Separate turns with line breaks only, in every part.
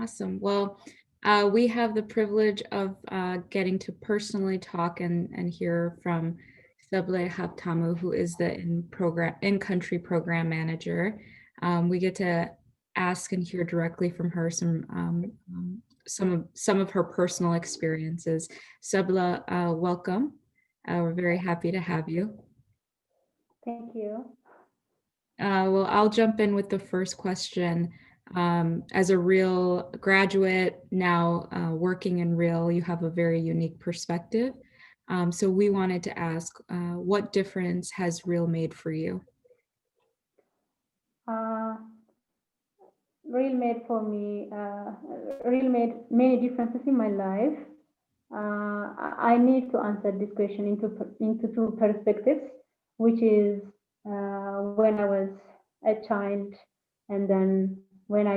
Awesome. Well, we have the privilege of getting to personally talk and hear from Sableh Haptamu, who is the in-country program manager. We get to ask and hear directly from her some of her personal experiences. Sableh, welcome. We're very happy to have you.
Thank you.
Well, I'll jump in with the first question. As a Real graduate, now working in Real, you have a very unique perspective. So we wanted to ask, what difference has Real made for you?
Uh, Real made for me, Real made many differences in my life. I need to answer this question into two perspectives, which is when I was a child, and then when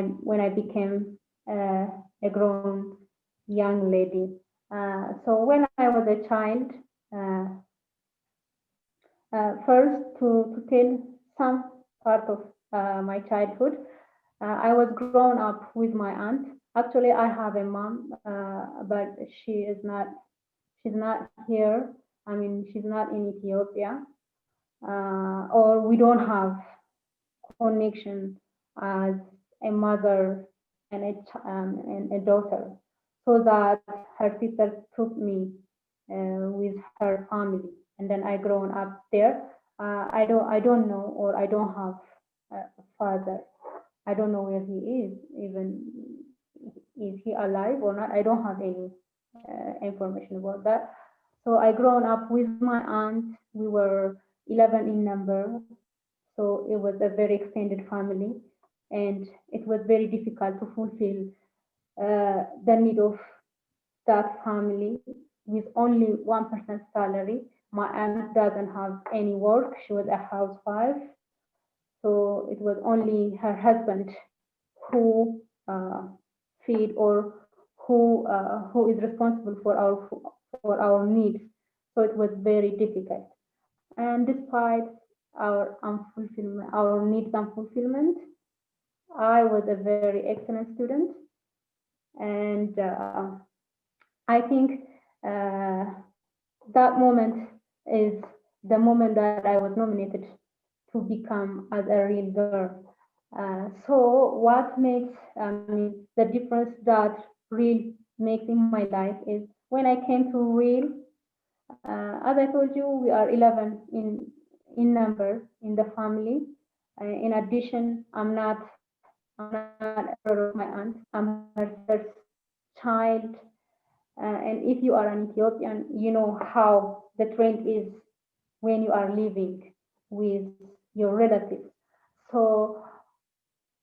I became a grown young lady. So when I was a child, uh, first to tell some part of my childhood, I was grown up with my aunt. Actually, I have a mom, but she's not here. I mean, she's not in Ethiopia, or we don't have connection as a mother and and a daughter. So that her sister took me with her family, and then I grown up there. I don't know, or I don't have a father. I don't know where he is, even is he alive or not. I don't have any information about that. So I grown up with my aunt. We were 11 in number, so it was a very extended family, and it was very difficult to fulfill the need of that family with only 1% salary. My aunt doesn't have any work. She was a housewife, so it was only her husband who feed, or who is responsible for our needs. So it was very difficult. And despite our unfulfillment, our needs unfulfillment, I was a very excellent student, and I think that moment is the moment that I was nominated to become as a real girl. So what makes, I mean, the difference that real makes in my life is when I came to real, as I told you, we are 11 in number in the family. In addition, I'm not a daughter of my aunt. I'm her sister's child. And if you are an Ethiopian, you know how the trend is when you are living with your relatives. So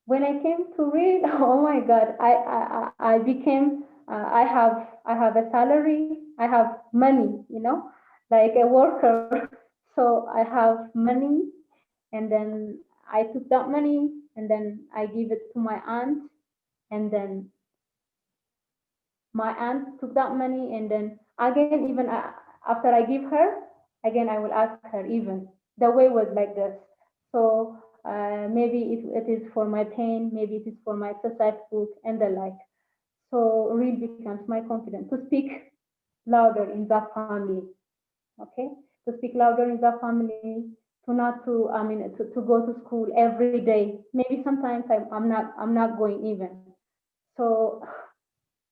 when I came to read, oh my God, I became, I have a salary, I have money, like a worker. So I have money, and then I took that money, and then I give it to my aunt, and then my aunt took that money, and then again, even after I give her, again I will ask her. Even the way was like this. So maybe it is for my pain, maybe it is for my exercise book and the like. So real becomes my confidence to speak louder in that family. Okay, to speak louder in that family, to not to I mean to go to school every day. Maybe sometimes I'm not going even. So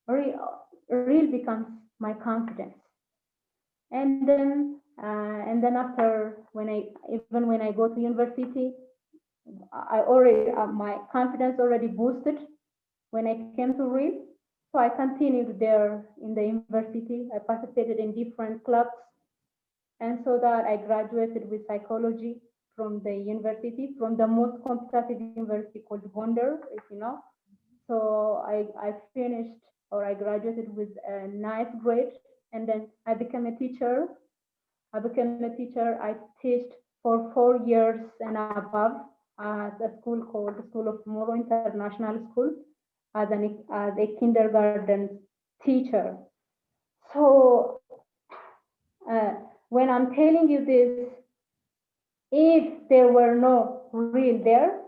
real becomes my confidence. And then after, when I go to university, I already my confidence already boosted when I came to real. So I continued there in the university. I participated in different clubs, and so that I graduated with psychology from the university, from the most competitive university called Gondar, if you know. So I finished, or I graduated with a nice grade, and then I became a teacher. I taught for 4 years and above at a school called the School of Moro International School as a kindergarten teacher. So when I'm telling you this, if there were no real there,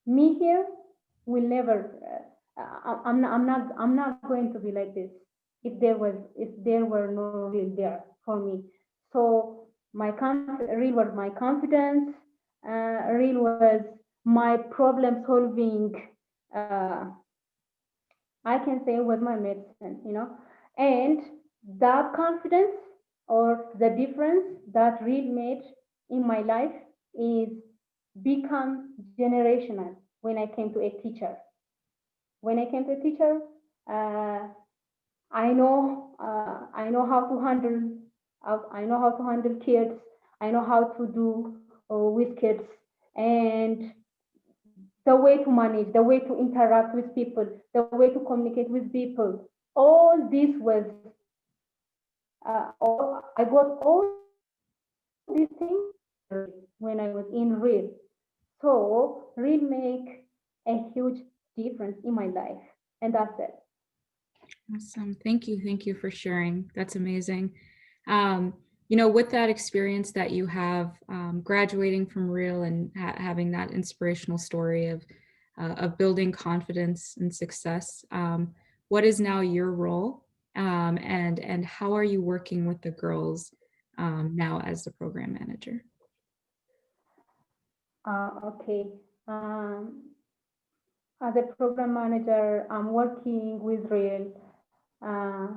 me here will never. I'm not going to be like this if there were no real there for me. So real was my confidence. Real was my problem solving. Uh, I can say was my medicine, and that confidence or the difference that real made in my life is become generational when I came to a teacher. When I came to a teacher, uh, I know how to handle I know how to handle kids. I know how to do with kids and the way to manage, the way to interact with people, the way to communicate with people. All this was I got all these things when I was in real. So real make a huge difference in my life, and that's it.
Awesome. Thank you. Thank you for sharing. That's amazing. Um, with that experience that you have graduating from Real and having that inspirational story of building confidence and success, what is now your role, and how are you working with the girls now as the program manager?
Okay. Um, as a program manager, I'm working with Real uh,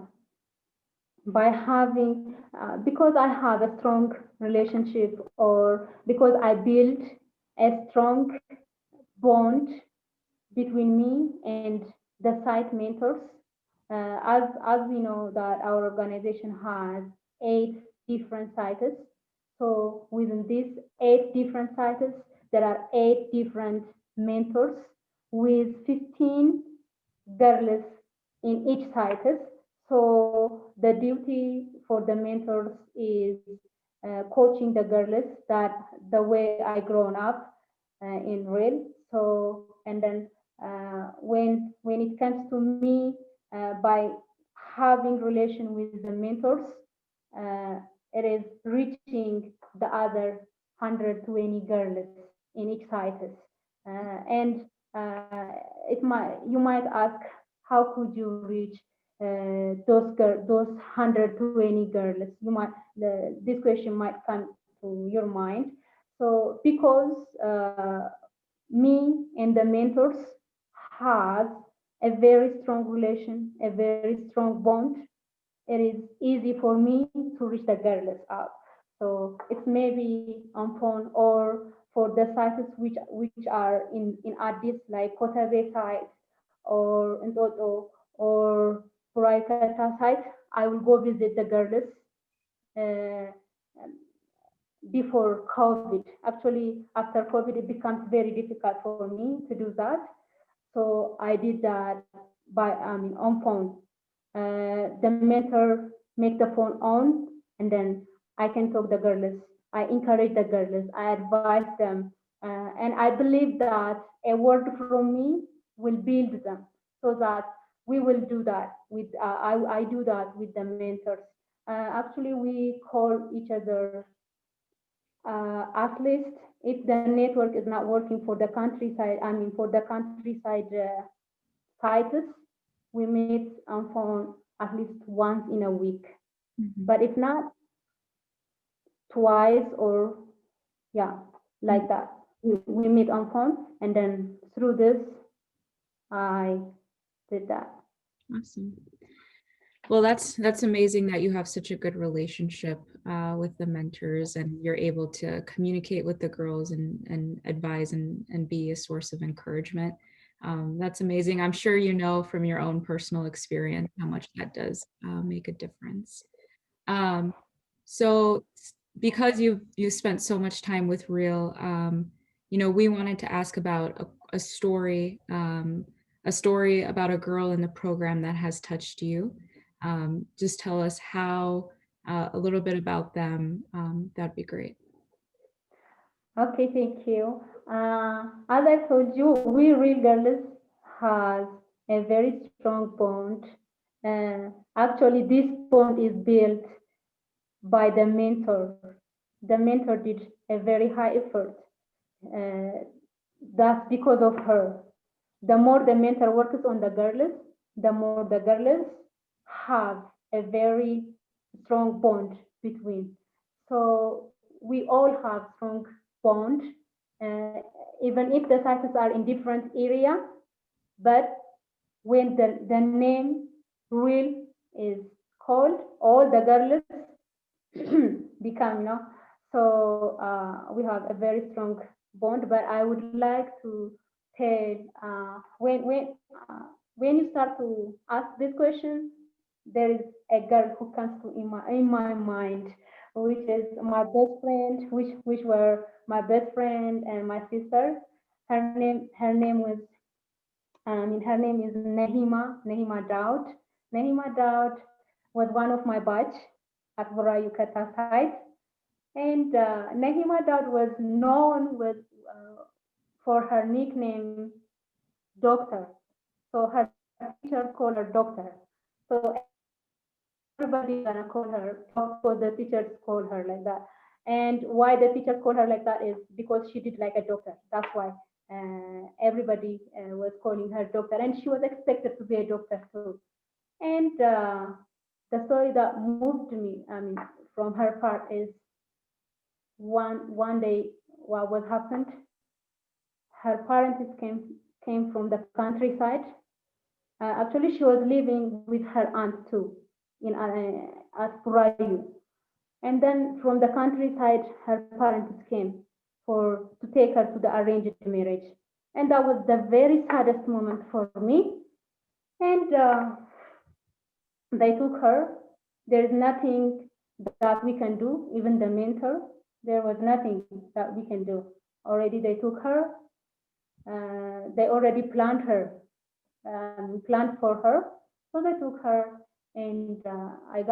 by having, because I have a strong relationship or because I built a strong bond between me and the site mentors. As we know that our organization has 8 different sites. So within these 8 different sites, there are 8 different mentors with 15 girls in each site. So the duty for the mentors is coaching the girls that the way I grown up in real. So and then when it comes to me, by having relation with the mentors, uh, it is reaching the other 120 girls in each site. And it might you might ask, how could you reach those 120 girls? This question might come to your mind. So because me and the mentors has a very strong relation, a very strong bond, it is easy for me to reach the girls out. So it's maybe on phone or for the sites which are in Addis, like Kotabe site or in Toto or Puraikata site, I will go visit the girls uh, before COVID. Actually, after COVID, it becomes very difficult for me to do that. So I did that by on phone. The mentor make the phone on, and then I can talk the girls. I encourage the girls. I advise them, and I believe that a word from me will build them, so that we will do that with. I do that with the mentors. Actually, we call each other at least if the network is not working for the countryside. I mean, for the countryside sites, we meet on phone at least once in a week.
Mhm.
But if not, twice or yeah, like that. We meet on phone, and then through this, I did that.
Awesome. Well, that's amazing that you have such a good relationship with the mentors and you're able to communicate with the girls and advise and be a source of encouragement. That's amazing. I'm sure you know from your own personal experience how much that does make a difference. Um, so because you spent so much time with Real, we wanted to ask about a story about a girl in the program that has touched you. Just tell us a little bit about them. That'd be great.
Okay, thank you. As I told you, we real girls has a very strong bond. Actually, this bond is built by the mentor. The mentor did a very high effort. Uh, that's because of her. the more the mentor works on the girls, the more the girls have a very strong bond between. So we all have strong bond, uh, even if the cycles are in different area, but when the name real is called, all the girls become, so we have a very strong bond. But I would like to tell, when you start to ask this question, there is a girl who comes to in my mind, which is my best friend, which were my best friend and my sister. Her name is Nehima Daud. Nehima Daud was one of my batch at Vora Yucata side. And Nehima Daud was known for her nickname, Doctor. So her teacher called her Doctor. So everybody gonna call her because the teachers called her like that. And why the teacher called her like that is because she did like a doctor. That's why everybody was calling her doctor, and she was expected to be a doctor too. And the story that moved me, from her part is one day what happened. Her parents came from the countryside. Actually, she was living with her aunt too in at Purayu. And then from the countryside, her parents came to take her to the arranged marriage. And that was the very saddest moment for me. And they took her. There is nothing that we can do, even the mentor. There was nothing that we can do. Already they took her. They already planned for her. So they took her, and I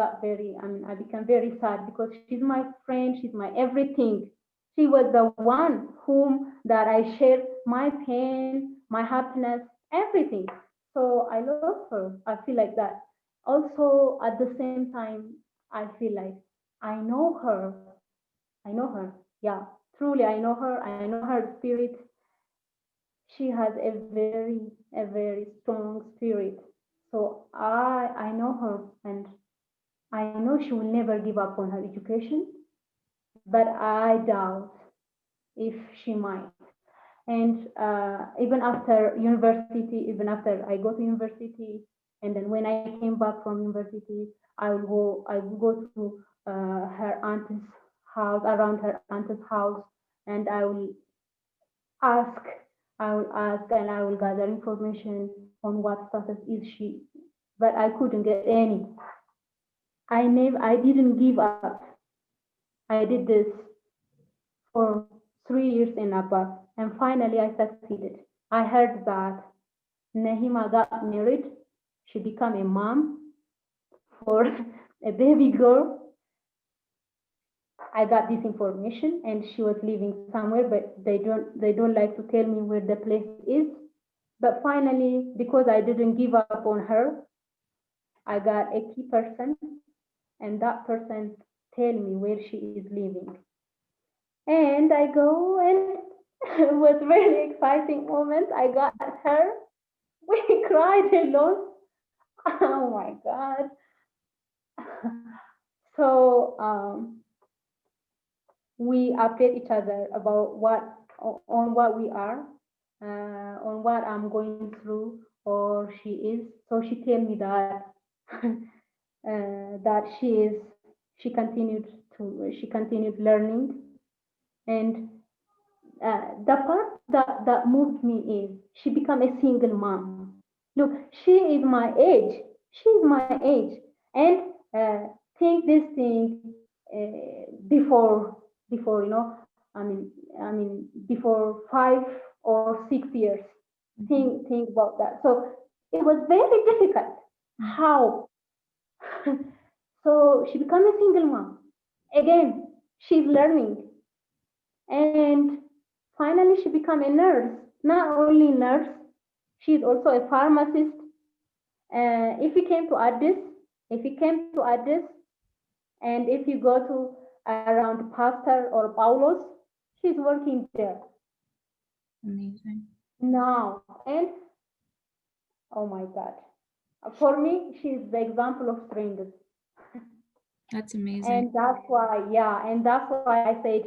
became very sad because she's my friend, she's my everything. She was the one whom that I shared my pain, my happiness, everything. So I love her. I feel like that. Also, at the same time, I feel like I know her. I know her. Yeah, truly, I know her. I know her spirit. She has a very strong spirit. So I know her, and I know she will never give up on her education, but I doubt if she might. And even after university, even after I go to university, and then when I came back from university, I will go to her aunt's house, around her aunt's house, and ask I will ask and I will gather information on what status is she, but I couldn't get any. I didn't give up. I did this for 3 years and above, and finally I succeeded. I heard that Nehima got married. She became a mom for a baby girl. I got this information, and she was living somewhere, but they don't like to tell me where the place is. But finally, because I didn't give up on her, I got a key person, and that person tell me where she is living. And I go, and it was really exciting moment. I got her. We cried a lot. Oh my God. So we update each other about what we are, on what I'm going through, or she is. So she tell me that that she continued learning. And the part that moved me is she become a single mom. Look, she is my age. She's my age, and think this thing before before 5 or 6 years. Think about that. So it was very difficult. How? So she became a single mom. Again, she's learning. And finally, she became a nurse. Not only nurse, she's also a pharmacist. If you came to Addis, and if you go to around Pastor or Paulos, she's working there
Amazing.
now. And Oh my God. For me, she's the example of strength.
That's amazing.
And that's why, yeah, and that's why I said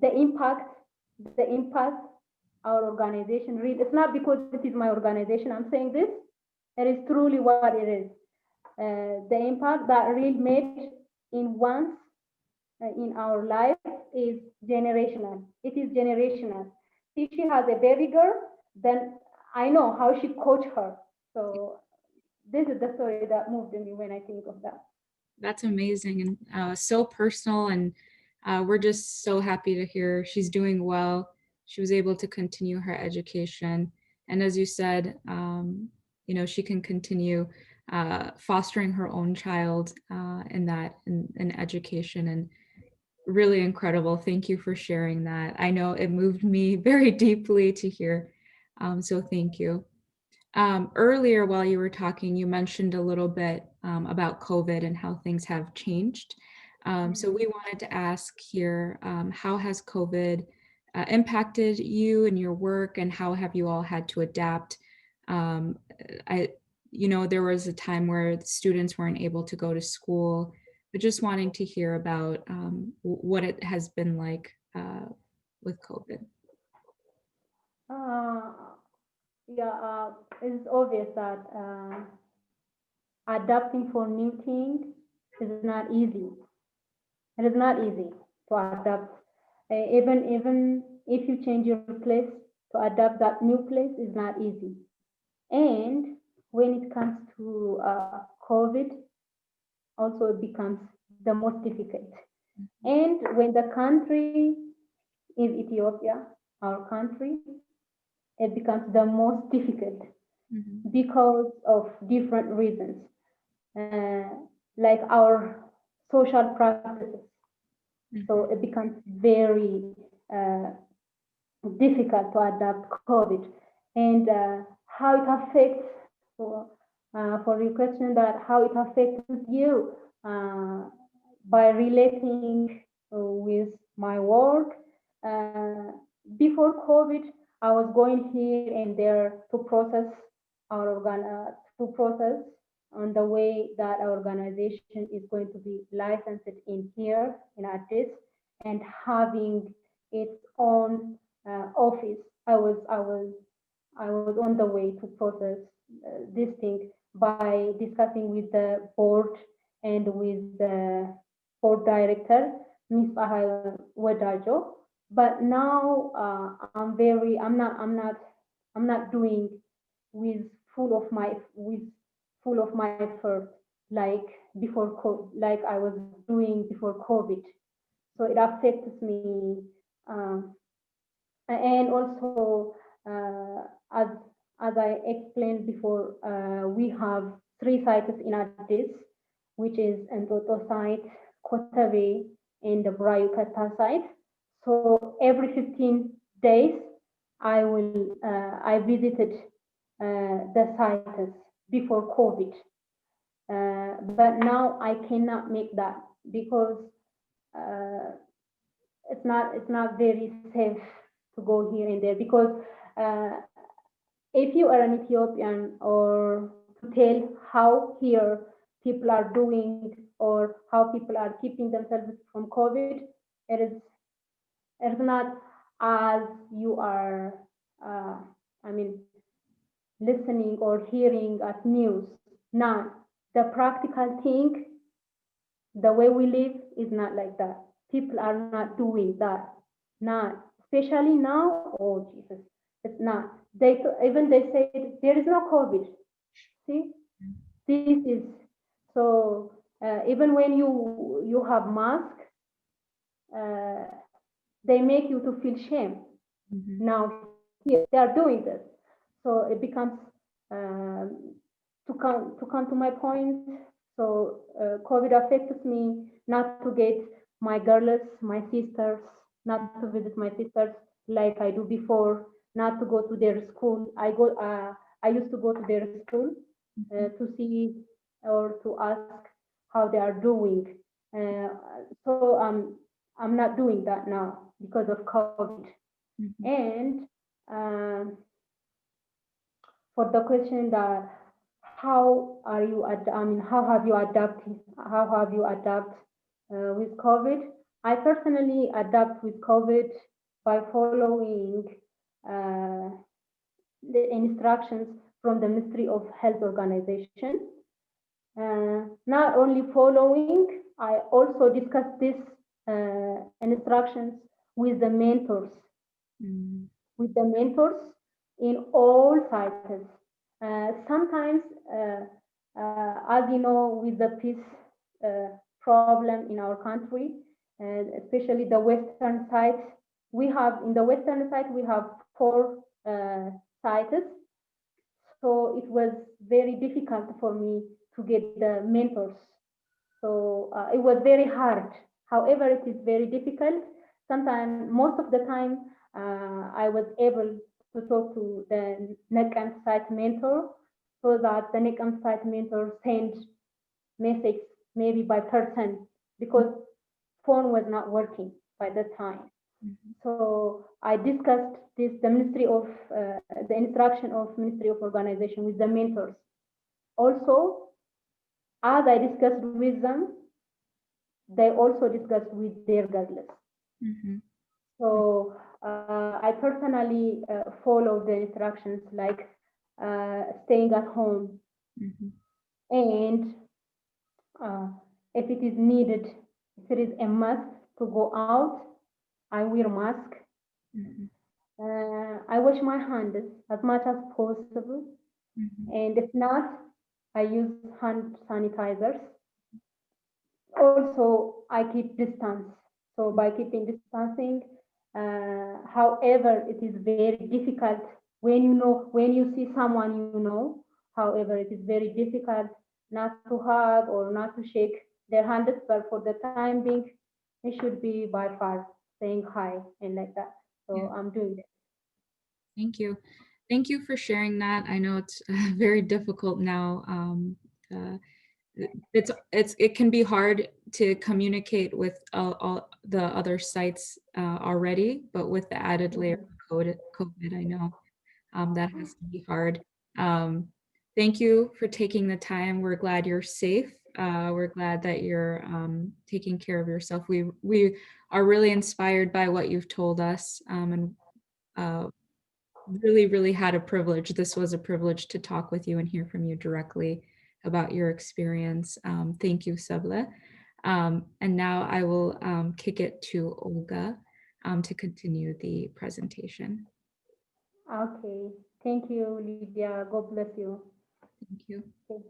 the impact our organization read. It's not because it is my organization I'm saying this. It is truly what it is. The impact that Real made in once in our life is generational. It is generational. If she has a baby girl, then I know how she coached her. So this is the story that moved me when I think of that.
That's amazing and so personal. And we're just so happy to hear she's doing well. She was able to continue her education. And as you said, she can continue fostering her own child in education. And really incredible. Thank you for sharing that. I know it moved me very deeply to hear. So thank you. Earlier, while you were talking, you mentioned a little bit about COVID and how things have changed. So we wanted to ask here, how has COVID impacted you and your work, and how have you all had to adapt? Um, there was a time where the students weren't able to go to school, but just wanting to hear about what it has been like with COVID.
Uh, yeah, it's obvious that adapting for new things is not easy. It is not easy to adapt. Even if you change your place, to adapt that new place is not easy. And when it comes to COVID, also it becomes the most difficult. And when the country is Ethiopia, our country, it becomes the most difficult because of different reasons, uh, like our social practices. So it becomes very difficult to adapt COVID, and how it affects for your question that how it affects you by relating with my work. Uh, Before COVID, I was going here and there to process to process on the way that our organization is going to be licensed in here in Addis and having its own office. I was on the way to process this thing by discussing with the board and with the board director, Ms. Ahaya Wadajo. But now I'm not doing with with full of my effort like like I was doing before COVID. So it affects me, um, and also as I explained before, we have three sites in Addis, which is Endoto site, Kotabe, and the Brayukata site. So every 15 days, I visited the sites before COVID. But now I cannot make that because uh, it's not very safe to go here and there because uh, if you are an Ethiopian or to tell how here people are doing or how people are keeping themselves from COVID, it is not as you are uh, I mean listening or hearing at news. Now the practical thing, the way we live is not like that. People are not doing that. Not especially now. Oh Jesus, it's not. They say there is no COVID. See, this is so. Even when you have mask, uh, they make you to feel shame. Now here they are doing this, so it becomes to come to my point. So COVID affects me not to get my girls, my sisters, not to visit my sisters like I do before, not to go to their school. I used to go to their school to see or to ask how they are doing. Uh, so I'm not doing that now because of COVID. And um, for the question that how are you, I mean, how have you adapted? How have you adapted with COVID? I personally adapt with COVID by following uh, the instructions from the Ministry of Health Organization. Not only following, I also discuss these instructions with the mentors,
Mm.
with the mentors in all sites. Sometimes, as you know, with the peace problem in our country, especially the western side, we have in the western side we have four sites. So it was very difficult for me to get the mentors. So it was very hard. However, it is very difficult. Sometimes, most of the time, I was able to talk to the Nekam site mentor so that the Nekam site mentor sent message maybe by person because phone was not working by the time.
Mhm.
So I discussed this, the Ministry of, the instruction of Ministry of Organization with the mentors. Also, as I discussed with them, they also discussed with their guidelines.
Mhm.
So I personally follow the instructions like staying at home,
Mhm.
and uh, if it is needed, if it is a must to go out, I wear mask.
Mhm.
I wash my hands as much as possible,
Mhm.
and if not, I use hand sanitizers. Also, I keep distance. So by keeping distancing, however, it is very difficult when you know, when you see someone you know. However, it is very difficult not to hug or not to shake their hands, but for the time being, it should be by far saying hi and like that.
Yeah.
So I'm doing it.
Thank you. Thank you for sharing that. I know it's very difficult now. Uh, it can be hard to communicate with all the other sites already, but with the added layer of COVID, I know that has to be hard. Um, Thank you for taking the time. We're glad you're safe. We're glad that you're taking care of yourself. We are really inspired by what you've told us, and uh, really had a privilege. This was a privilege to talk with you and hear from you directly about your experience. Thank you, Sabla. And now I will kick it to Olga to continue the presentation.
Okay. Thank you, Lydia. God bless you.
Thank you.
Okay.